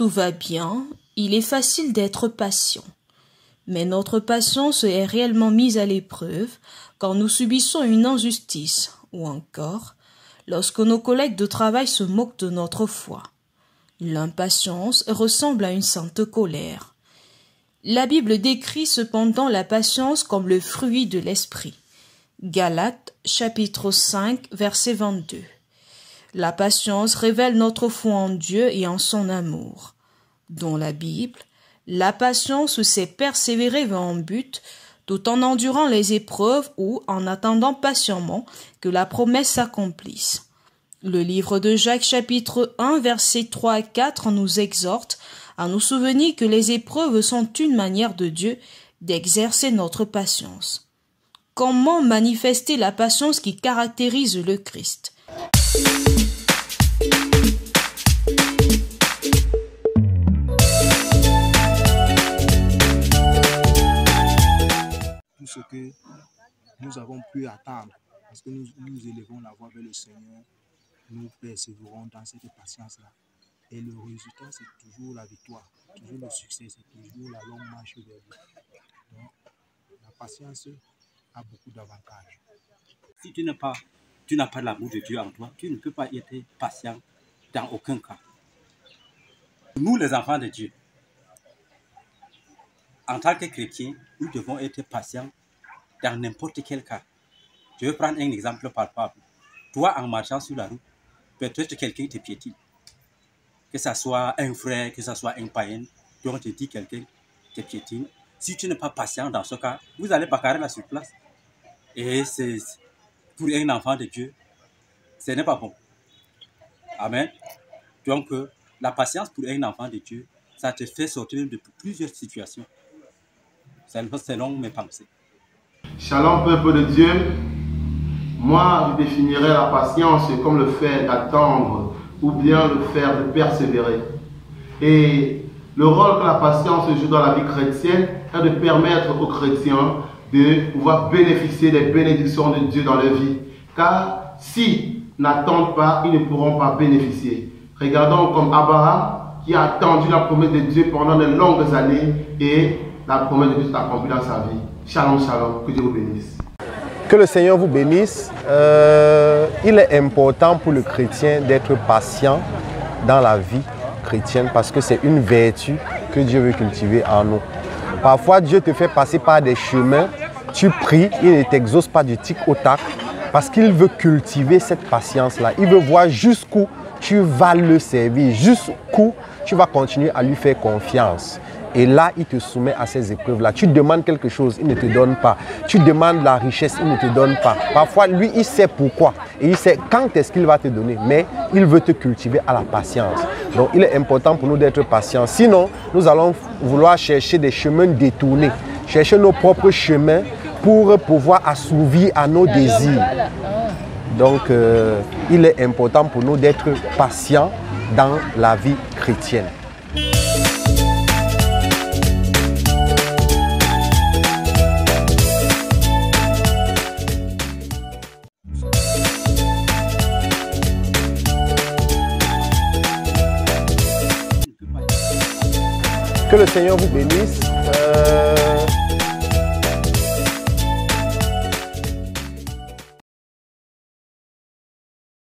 tout va bien, il est facile d'être patient. Mais notre patience est réellement mise à l'épreuve quand nous subissons une injustice ou encore lorsque nos collègues de travail se moquent de notre foi. L'impatience ressemble à une sainte colère. La Bible décrit cependant la patience comme le fruit de l'esprit. Galates chapitre 5 verset 22. La patience révèle notre foi en Dieu et en son amour. Dans la Bible, la patience c'est persévérer vers un but tout en endurant les épreuves ou en attendant patiemment que la promesse s'accomplisse. Le livre de Jacques chapitre 1 versets 3 à 4 nous exhorte à nous souvenir que les épreuves sont une manière de Dieu d'exercer notre patience. Comment manifester la patience qui caractérise le Christ? Tout ce que nous avons pu attendre, parce que nous élevons la voix vers le Seigneur, nous persévérons dans cette patience-là. Et le résultat, c'est toujours la victoire, toujours le succès, c'est toujours la longue marche vers Dieu. Donc, la patience a beaucoup d'avantages. Si tu n'as pas l'amour de Dieu en toi, tu ne peux pas être patient dans aucun cas. Nous, les enfants de Dieu, en tant que chrétiens, nous devons être patients dans n'importe quel cas. Je vais prendre un exemple palpable. Toi, en marchant sur la route, peut-être quelqu'un te piétine. Que ce soit un frère, que ce soit un païen, dont te dit quelqu'un te piétine. Si tu n'es pas patient dans ce cas, vous allez bagarrer là sur place. Et c'est pour un enfant de Dieu, ce n'est pas bon. Amen. Donc, la patience pour un enfant de Dieu, ça te fait sortir de plusieurs situations. Selon mes pensées. Shalom, peuple de Dieu. Moi, je définirais la patience comme le fait d'attendre ou bien le faire de persévérer. Et le rôle que la patience joue dans la vie chrétienne est de permettre aux chrétiens de pouvoir bénéficier des bénédictions de Dieu dans leur vie. Car s'ils n'attendent pas, ils ne pourront pas bénéficier. Regardons comme Abraham qui a attendu la promesse de Dieu pendant de longues années et la promesse de Dieu s'est accomplie dans sa vie. Shalom, shalom, que Dieu vous bénisse. Que le Seigneur vous bénisse. Il est important pour le chrétien d'être patient dans la vie chrétienne parce que c'est une vertu que Dieu veut cultiver en nous. Parfois, Dieu te fait passer par des chemins, tu pries, il ne t'exauce pas du tic au tac parce qu'il veut cultiver cette patience-là. Il veut voir jusqu'où tu vas le servir, jusqu'où tu vas continuer à lui faire confiance. Et là, il te soumet à ces épreuves-là. Tu demandes quelque chose, il ne te donne pas. Tu demandes la richesse, il ne te donne pas. Parfois, lui, il sait pourquoi. Et il sait quand est-ce qu'il va te donner. Mais il veut te cultiver à la patience. Donc, il est important pour nous d'être patients. Sinon, nous allons vouloir chercher des chemins détournés. Chercher nos propres chemins pour pouvoir assouvir à nos désirs. Donc, il est important pour nous d'être patients dans la vie chrétienne. Que le Seigneur vous bénisse.